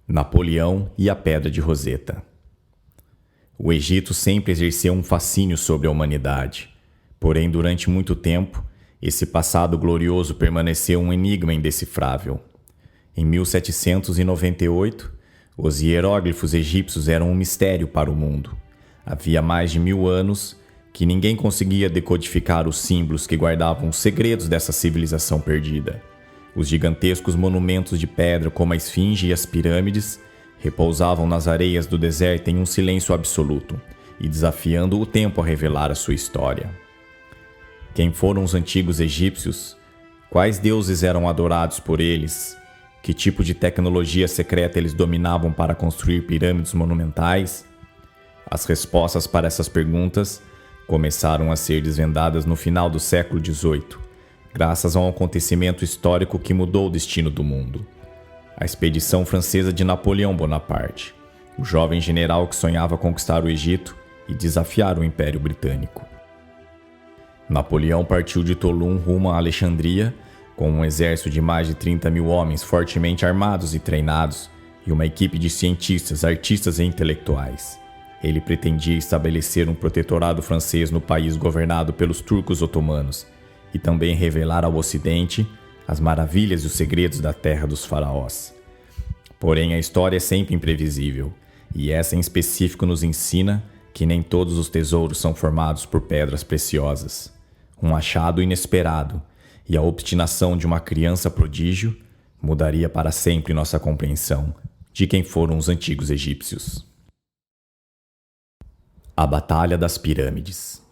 Napoleão e a Pedra de Roseta. O Egito sempre exerceu um fascínio sobre a humanidade. Porém, durante muito tempo, esse passado glorioso permaneceu um enigma indecifrável. Em 1798, os hieróglifos egípcios eram um mistério para o mundo. Havia mais de 1000 anos que ninguém conseguia decodificar os símbolos que guardavam os segredos dessa civilização perdida. Os gigantescos monumentos de pedra, como a Esfinge e as pirâmides, repousavam nas areias do deserto em um silêncio absoluto e desafiando o tempo a revelar a sua história. Quem foram os antigos egípcios? Quais deuses eram adorados por eles? Que tipo de tecnologia secreta eles dominavam para construir pirâmides monumentais? As respostas para essas perguntas começaram a ser desvendadas no final do século XVIII, graças a um acontecimento histórico que mudou o destino do mundo. A expedição francesa de Napoleão Bonaparte, o jovem general que sonhava conquistar o Egito e desafiar o Império Britânico. Napoleão partiu de Toulon rumo a Alexandria com um exército de mais de 30 mil homens fortemente armados e treinados e uma equipe de cientistas, artistas e intelectuais. Ele pretendia estabelecer um protetorado francês no país governado pelos turcos otomanos e também revelar ao Ocidente as maravilhas e os segredos da terra dos faraós. Porém, a história é sempre imprevisível, e essa em específico nos ensina que nem todos os tesouros são formados por pedras preciosas. Um achado inesperado e a obstinação de uma criança prodígio mudaria para sempre nossa compreensão de quem foram os antigos egípcios. A Batalha das Pirâmides.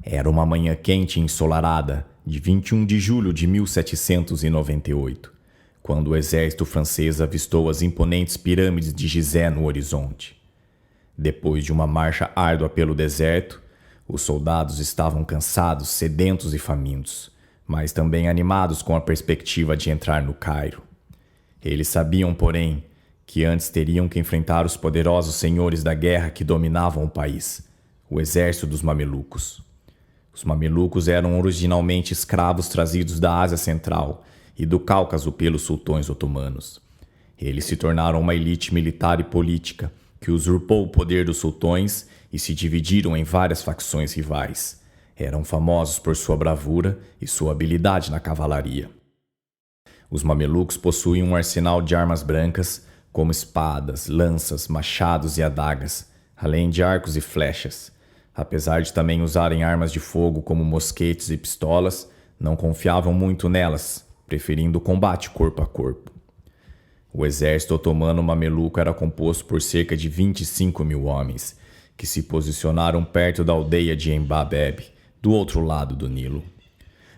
Era uma manhã quente e ensolarada de 21 de julho de 1798, quando o exército francês avistou as imponentes pirâmides de Gizé no horizonte. Depois de uma marcha árdua pelo deserto, os soldados estavam cansados, sedentos e famintos, mas também animados com a perspectiva de entrar no Cairo. Eles sabiam, porém, que antes teriam que enfrentar os poderosos senhores da guerra que dominavam o país, o exército dos mamelucos. Os mamelucos eram originalmente escravos trazidos da Ásia Central e do Cáucaso pelos sultões otomanos. Eles se tornaram uma elite militar e política que usurpou o poder dos sultões e se dividiram em várias facções rivais. Eram famosos por sua bravura e sua habilidade na cavalaria. Os mamelucos possuíam um arsenal de armas brancas, como espadas, lanças, machados e adagas, além de arcos e flechas. Apesar de também usarem armas de fogo como mosquetes e pistolas, não confiavam muito nelas, preferindo o combate corpo a corpo. O exército otomano mameluco era composto por cerca de 25 mil homens, que se posicionaram perto da aldeia de Embabeb, do outro lado do Nilo.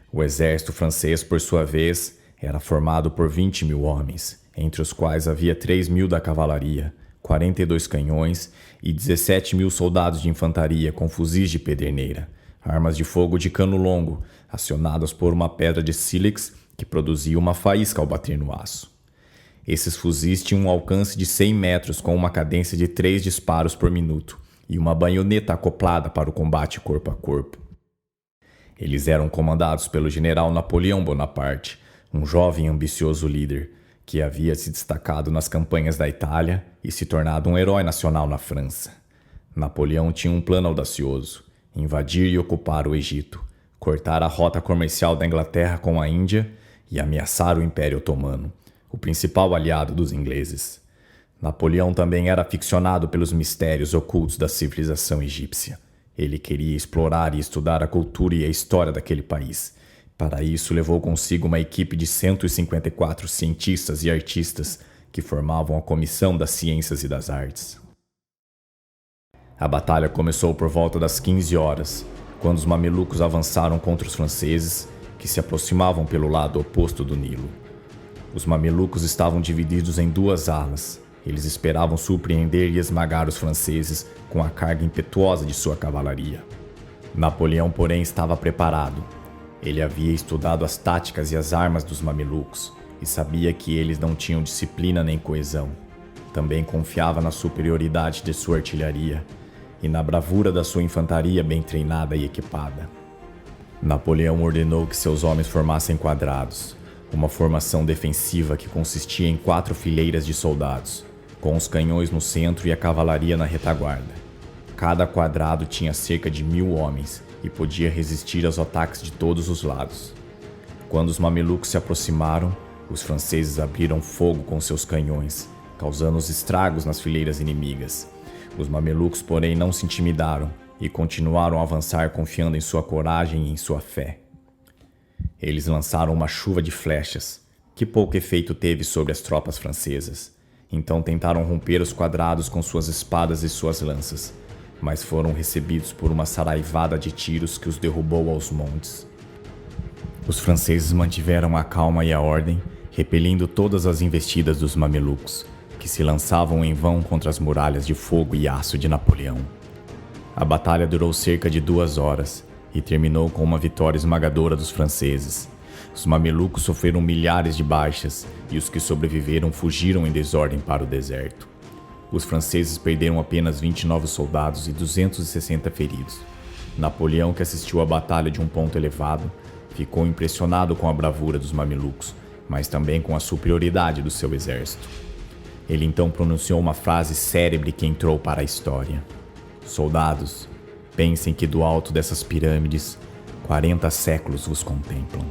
O exército francês, por sua vez, era formado por 20 mil homens, entre os quais havia 3 mil da cavalaria, 42 canhões e 17 mil soldados de infantaria com fuzis de pederneira, armas de fogo de cano longo, acionadas por uma pedra de sílex que produzia uma faísca ao bater no aço. Esses fuzis tinham um alcance de 100 metros com uma cadência de 3 disparos por minuto e uma baioneta acoplada para o combate corpo a corpo. Eles eram comandados pelo general Napoleão Bonaparte, um jovem e ambicioso líder, que havia se destacado nas campanhas da Itália e se tornado um herói nacional na França. Napoleão tinha um plano audacioso: invadir e ocupar o Egito, cortar a rota comercial da Inglaterra com a Índia e ameaçar o Império Otomano, o principal aliado dos ingleses. Napoleão também era aficionado pelos mistérios ocultos da civilização egípcia. Ele queria explorar e estudar a cultura e a história daquele país. Para isso, levou consigo uma equipe de 154 cientistas e artistas que formavam a Comissão das Ciências e das Artes. A batalha começou por volta das 15 horas, quando os mamelucos avançaram contra os franceses, que se aproximavam pelo lado oposto do Nilo. Os mamelucos estavam divididos em 2 alas. Eles esperavam surpreender e esmagar os franceses com a carga impetuosa de sua cavalaria. Napoleão, porém, estava preparado. Ele havia estudado as táticas e as armas dos mamelucos e sabia que eles não tinham disciplina nem coesão. Também confiava na superioridade de sua artilharia e na bravura da sua infantaria bem treinada e equipada. Napoleão ordenou que seus homens formassem quadrados. uma formação defensiva que consistia em 4 fileiras de soldados, com os canhões no centro e a cavalaria na retaguarda. Cada quadrado tinha cerca de 1000 homens e podia resistir aos ataques de todos os lados. Quando os mamelucos se aproximaram, os franceses abriram fogo com seus canhões, causando estragos nas fileiras inimigas. Os mamelucos, porém, não se intimidaram e continuaram a avançar confiando em sua coragem e em sua fé. Eles lançaram uma chuva de flechas, que pouco efeito teve sobre as tropas francesas. Então tentaram romper os quadrados com suas espadas e suas lanças, mas foram recebidos por uma saraivada de tiros que os derrubou aos montes. Os franceses mantiveram a calma e a ordem, repelindo todas as investidas dos mamelucos, que se lançavam em vão contra as muralhas de fogo e aço de Napoleão. A batalha durou cerca de 2 horas e terminou com uma vitória esmagadora dos franceses. Os mamelucos sofreram milhares de baixas e os que sobreviveram fugiram em desordem para o deserto. Os franceses perderam apenas 29 soldados e 260 feridos. Napoleão, que assistiu à batalha de um ponto elevado, ficou impressionado com a bravura dos mamelucos, mas também com a superioridade do seu exército. Ele então pronunciou uma frase célebre que entrou para a história: "Soldados, pensem que do alto dessas pirâmides, 40 séculos vos contemplam."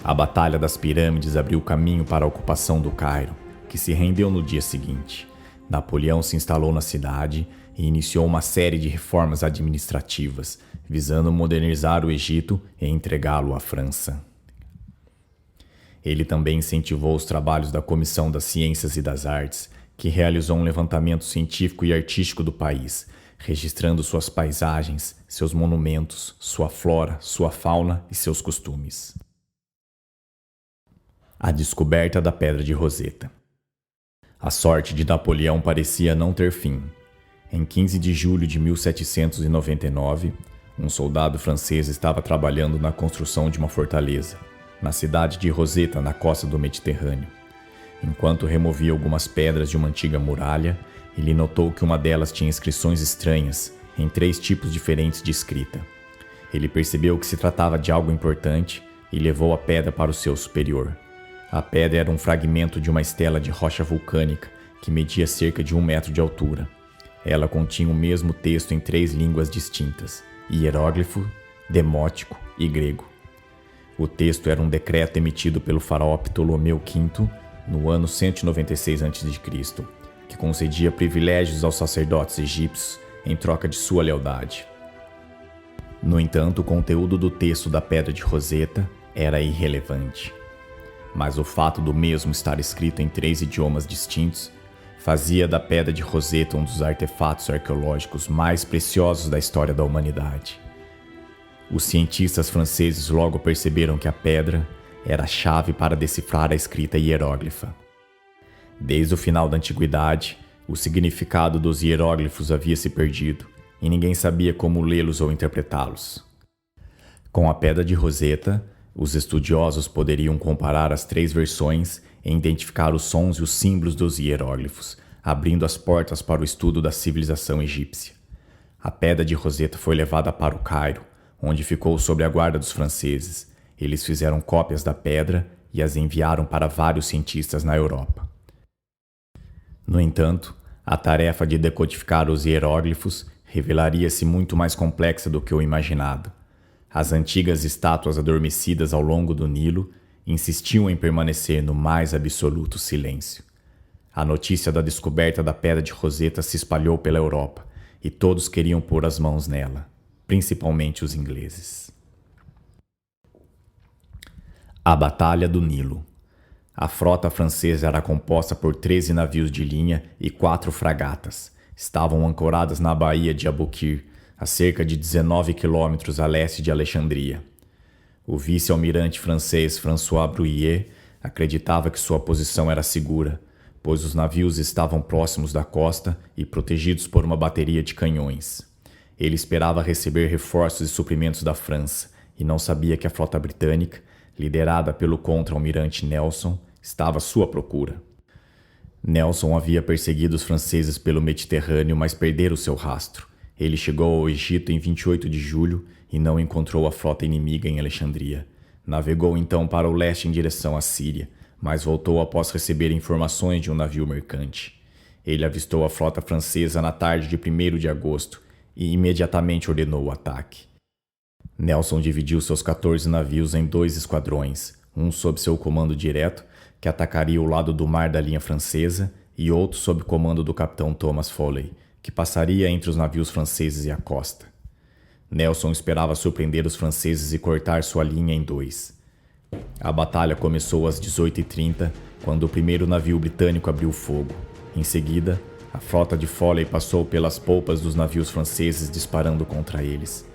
A Batalha das Pirâmides abriu caminho para a ocupação do Cairo, que se rendeu no dia seguinte. Napoleão se instalou na cidade e iniciou uma série de reformas administrativas, visando modernizar o Egito e entregá-lo à França. Ele também incentivou os trabalhos da Comissão das Ciências e das Artes, que realizou um levantamento científico e artístico do país, registrando suas paisagens, seus monumentos, sua flora, sua fauna e seus costumes. A descoberta da Pedra de Roseta. A sorte de Napoleão parecia não ter fim. Em 15 de julho de 1799, um soldado francês estava trabalhando na construção de uma fortaleza, na cidade de Roseta, na costa do Mediterrâneo. Enquanto removia algumas pedras de uma antiga muralha, ele notou que uma delas tinha inscrições estranhas, em 3 tipos diferentes de escrita. Ele percebeu que se tratava de algo importante e levou a pedra para o seu superior. A pedra era um fragmento de uma estela de rocha vulcânica que media cerca de 1 metro de altura. Ela continha o mesmo texto em 3 línguas distintas: hieróglifo, demótico e grego. O texto era um decreto emitido pelo faraó Ptolomeu V no ano 196 a.C., que concedia privilégios aos sacerdotes egípcios em troca de sua lealdade. No entanto, o conteúdo do texto da Pedra de Roseta era irrelevante. Mas o fato do mesmo estar escrito em 3 idiomas distintos fazia da Pedra de Roseta um dos artefatos arqueológicos mais preciosos da história da humanidade. Os cientistas franceses logo perceberam que a pedra era a chave para decifrar a escrita hieróglifa. Desde o final da antiguidade, o significado dos hieróglifos havia se perdido e ninguém sabia como lê-los ou interpretá-los. Com a Pedra de Roseta, os estudiosos poderiam comparar as 3 versões e identificar os sons e os símbolos dos hieróglifos, abrindo as portas para o estudo da civilização egípcia. A Pedra de Roseta foi levada para o Cairo, onde ficou sob a guarda dos franceses. Eles fizeram cópias da pedra e as enviaram para vários cientistas na Europa. No entanto, a tarefa de decodificar os hieróglifos revelaria-se muito mais complexa do que o imaginado. As antigas estátuas adormecidas ao longo do Nilo insistiam em permanecer no mais absoluto silêncio. A notícia da descoberta da Pedra de Roseta se espalhou pela Europa e todos queriam pôr as mãos nela, principalmente os ingleses. A Batalha do Nilo. A frota francesa era composta por 13 navios de linha e 4 fragatas. Estavam ancoradas na Baía de Aboukir, a cerca de 19 quilômetros a leste de Alexandria. O vice-almirante francês François Bruyer acreditava que sua posição era segura, pois os navios estavam próximos da costa e protegidos por uma bateria de canhões. Ele esperava receber reforços e suprimentos da França e não sabia que a frota britânica, liderada pelo contra-almirante Nelson, estava à sua procura. Nelson havia perseguido os franceses pelo Mediterrâneo, mas perdera o seu rastro. Ele chegou ao Egito em 28 de julho e não encontrou a frota inimiga em Alexandria, Navegou então para o leste em direção à Síria, mas voltou após receber informações de um navio mercante. Ele avistou a frota francesa na tarde de 1º de agosto e imediatamente ordenou o ataque. Nelson dividiu seus 14 navios em 2 esquadrões, um sob seu comando direto, que atacaria o lado do mar da linha francesa, e outro sob comando do capitão Thomas Foley, que passaria entre os navios franceses e a costa. Nelson esperava surpreender os franceses e cortar sua linha em 2. A batalha começou às 18h30, quando o primeiro navio britânico abriu fogo. Em seguida, a frota de Foley passou pelas polpas dos navios franceses disparando contra eles.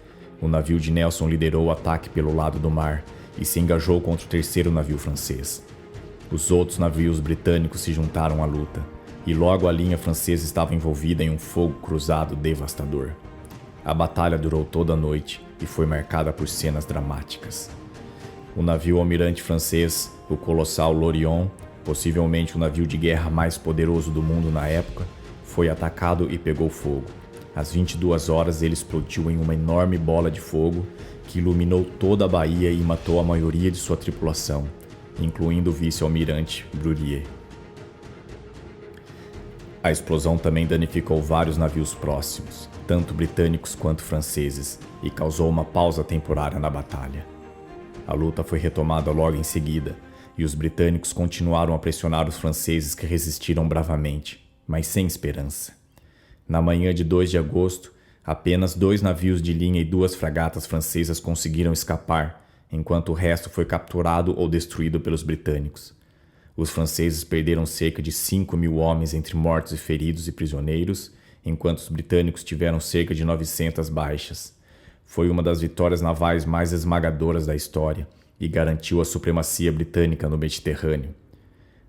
O navio de Nelson liderou o ataque pelo lado do mar e se engajou contra o terceiro navio francês. Os outros navios britânicos se juntaram à luta, e logo a linha francesa estava envolvida em um fogo cruzado devastador. A batalha durou toda a noite e foi marcada por cenas dramáticas. O navio almirante francês, o colossal L'Orion, possivelmente o navio de guerra mais poderoso do mundo na época, foi atacado e pegou fogo. Às 22 horas ele explodiu em uma enorme bola de fogo que iluminou toda a baía e matou a maioria de sua tripulação, incluindo o vice-almirante Brurier. A explosão também danificou vários navios próximos, tanto britânicos quanto franceses, e causou uma pausa temporária na batalha. A luta foi retomada logo em seguida, e os britânicos continuaram a pressionar os franceses que resistiram bravamente, mas sem esperança. Na manhã de 2 de agosto, apenas 2 navios de linha e 2 fragatas francesas conseguiram escapar, enquanto o resto foi capturado ou destruído pelos britânicos. Os franceses perderam cerca de 5.000 homens entre mortos e feridos e prisioneiros, enquanto os britânicos tiveram cerca de 900 baixas. Foi uma das vitórias navais mais esmagadoras da história e garantiu a supremacia britânica no Mediterrâneo.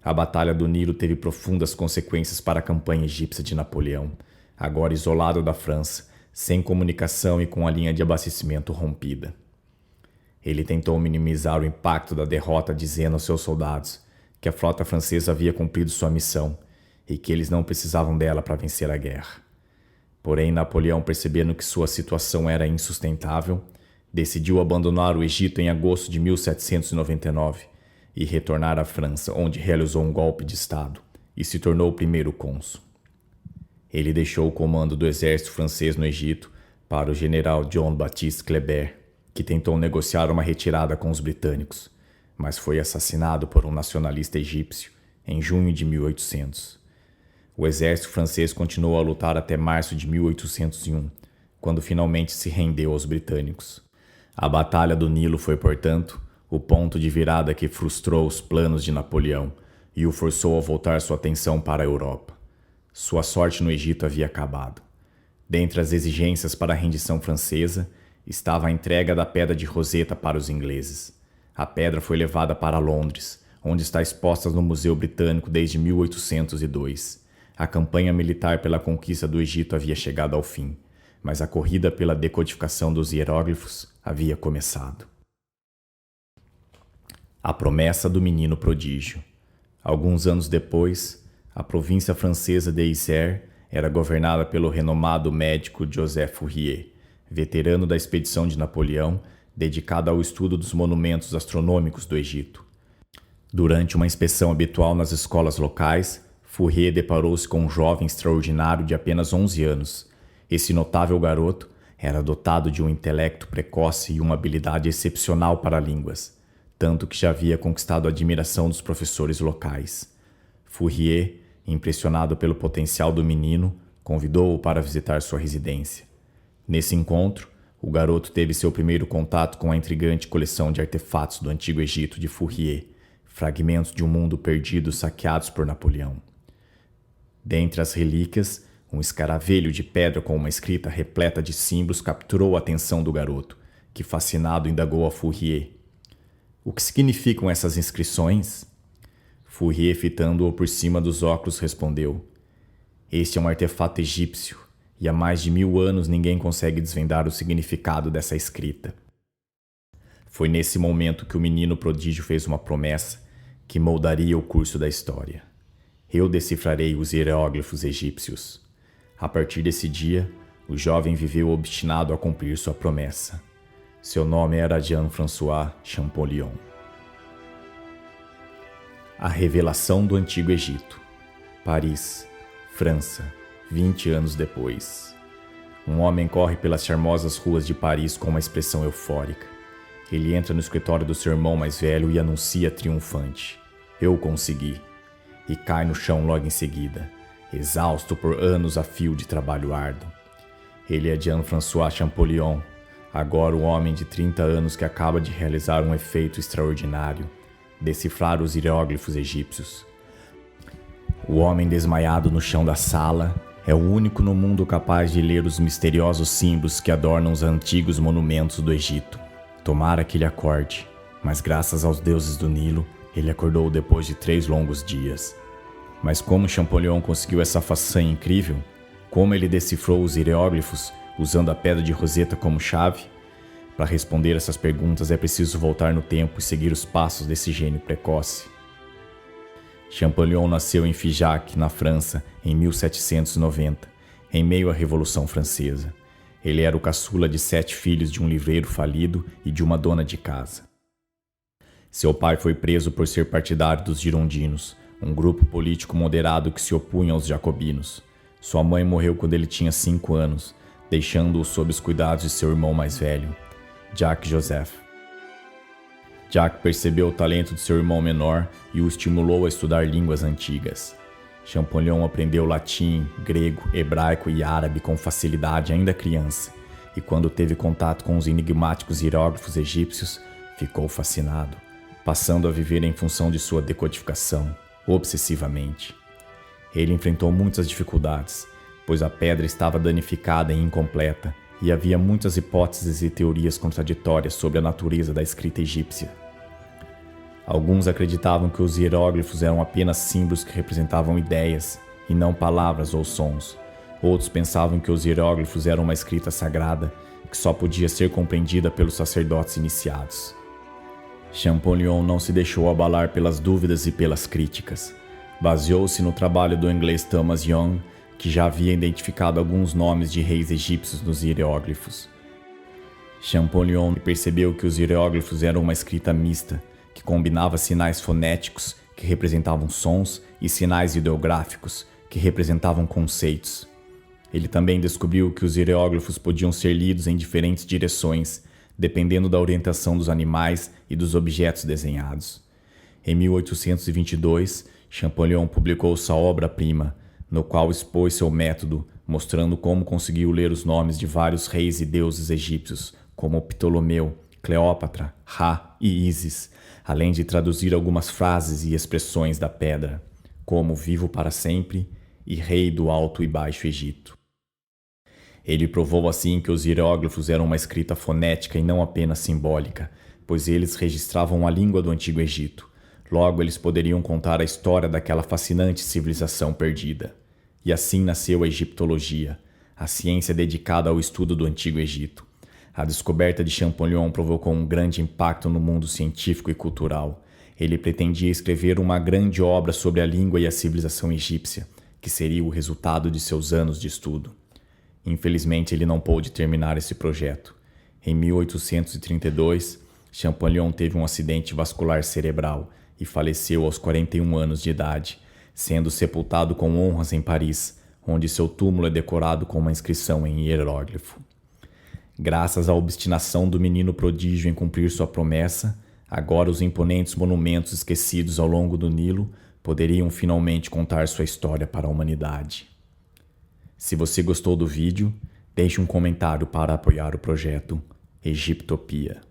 A Batalha do Nilo teve profundas consequências para a campanha egípcia de Napoleão, agora isolado da França, sem comunicação e com a linha de abastecimento rompida. Ele tentou minimizar o impacto da derrota, dizendo aos seus soldados que a frota francesa havia cumprido sua missão e que eles não precisavam dela para vencer a guerra. Porém, Napoleão, percebendo que sua situação era insustentável, decidiu abandonar o Egito em agosto de 1799 e retornar à França, onde realizou um golpe de Estado e se tornou o primeiro cônsul. Ele deixou o comando do exército francês no Egito para o general Jean-Baptiste Kléber, que tentou negociar uma retirada com os britânicos, mas foi assassinado por um nacionalista egípcio em junho de 1800. O exército francês continuou a lutar até março de 1801, quando finalmente se rendeu aos britânicos. A Batalha do Nilo foi, portanto, o ponto de virada que frustrou os planos de Napoleão e o forçou a voltar sua atenção para a Europa. Sua sorte no Egito havia acabado. Dentre as exigências para a rendição francesa estava a entrega da Pedra de Roseta para os ingleses. A pedra foi levada para Londres, onde está exposta no Museu Britânico desde 1802. A campanha militar pela conquista do Egito havia chegado ao fim, mas a corrida pela decodificação dos hieróglifos havia começado. A promessa do menino prodígio. Alguns anos depois, a província francesa de Isère era governada pelo renomado médico Joseph Fourier, veterano da expedição de Napoleão, dedicada ao estudo dos monumentos astronômicos do Egito. Durante uma inspeção habitual nas escolas locais, Fourier deparou-se com um jovem extraordinário de apenas 11 anos. Esse notável garoto era dotado de um intelecto precoce e uma habilidade excepcional para línguas, tanto que já havia conquistado a admiração dos professores locais. Fourier, impressionado pelo potencial do menino, convidou-o para visitar sua residência. Nesse encontro, o garoto teve seu primeiro contato com a intrigante coleção de artefatos do Antigo Egito de Fourier, fragmentos de um mundo perdido saqueados por Napoleão. Dentre as relíquias, um escaravelho de pedra com uma escrita repleta de símbolos capturou a atenção do garoto, que, fascinado, indagou a Fourier: "O que significam essas inscrições?" Fourier, fitando-o por cima dos óculos, respondeu: "Este é um artefato egípcio, e há mais de 1000 anos ninguém consegue desvendar o significado dessa escrita." Foi nesse momento que o menino prodígio fez uma promessa que moldaria o curso da história: "Eu decifrarei os hieróglifos egípcios." A partir desse dia, o jovem viveu obstinado a cumprir sua promessa. Seu nome era Jean-François Champollion. A revelação do Antigo Egito. Paris, França, 20 anos depois. Um homem corre pelas charmosas ruas de Paris com uma expressão eufórica. Ele entra no escritório do seu irmão mais velho e anuncia triunfante: "Eu consegui!" E cai no chão logo em seguida, exausto por anos a fio de trabalho árduo. Ele é Jean-François Champollion, agora o homem de 30 anos que acaba de realizar um efeito extraordinário: decifrar os hieróglifos egípcios. O homem desmaiado no chão da sala é o único no mundo capaz de ler os misteriosos símbolos que adornam os antigos monumentos do Egito. Tomara que ele acorde, mas graças aos deuses do Nilo, ele acordou depois de 3 longos dias. Mas como Champollion conseguiu essa façanha incrível? Como ele decifrou os hieróglifos usando a pedra de Roseta como chave? Para responder essas perguntas é preciso voltar no tempo e seguir os passos desse gênio precoce. Champollion nasceu em Figeac, na França, em 1790, em meio à Revolução Francesa. Ele era o caçula de 7 filhos de um livreiro falido e de uma dona de casa. Seu pai foi preso por ser partidário dos girondinos, um grupo político moderado que se opunha aos jacobinos. Sua mãe morreu quando ele tinha 5 anos, deixando-o sob os cuidados de seu irmão mais velho, Jacques Joseph. Jacques percebeu o talento de seu irmão menor e o estimulou a estudar línguas antigas. Champollion aprendeu latim, grego, hebraico e árabe com facilidade ainda criança, e quando teve contato com os enigmáticos hieróglifos egípcios, ficou fascinado, passando a viver em função de sua decodificação, obsessivamente. Ele enfrentou muitas dificuldades, pois a pedra estava danificada e incompleta, e havia muitas hipóteses e teorias contraditórias sobre a natureza da escrita egípcia. Alguns acreditavam que os hieróglifos eram apenas símbolos que representavam ideias, e não palavras ou sons. Outros pensavam que os hieróglifos eram uma escrita sagrada, que só podia ser compreendida pelos sacerdotes iniciados. Champollion não se deixou abalar pelas dúvidas e pelas críticas. Baseou-se no trabalho do inglês Thomas Young, que já havia identificado alguns nomes de reis egípcios nos hieróglifos. Champollion percebeu que os hieróglifos eram uma escrita mista, que combinava sinais fonéticos, que representavam sons, e sinais ideográficos, que representavam conceitos. Ele também descobriu que os hieróglifos podiam ser lidos em diferentes direções, dependendo da orientação dos animais e dos objetos desenhados. Em 1822, Champollion publicou sua obra-prima, no qual expôs seu método, mostrando como conseguiu ler os nomes de vários reis e deuses egípcios, como Ptolomeu, Cleópatra, Ra e Ísis, além de traduzir algumas frases e expressões da pedra, como vivo para sempre e rei do Alto e Baixo Egito. Ele provou assim que os hieróglifos eram uma escrita fonética e não apenas simbólica, pois eles registravam a língua do Antigo Egito. Logo, eles poderiam contar a história daquela fascinante civilização perdida. E assim nasceu a egiptologia, a ciência dedicada ao estudo do Antigo Egito. A descoberta de Champollion provocou um grande impacto no mundo científico e cultural. Ele pretendia escrever uma grande obra sobre a língua e a civilização egípcia, que seria o resultado de seus anos de estudo. Infelizmente, ele não pôde terminar esse projeto. Em 1832, Champollion teve um acidente vascular cerebral e faleceu aos 41 anos de idade, sendo sepultado com honras em Paris, onde seu túmulo é decorado com uma inscrição em hieróglifo. Graças à obstinação do menino prodígio em cumprir sua promessa, agora os imponentes monumentos esquecidos ao longo do Nilo poderiam finalmente contar sua história para a humanidade. Se você gostou do vídeo, deixe um comentário para apoiar o projeto Egiptopia.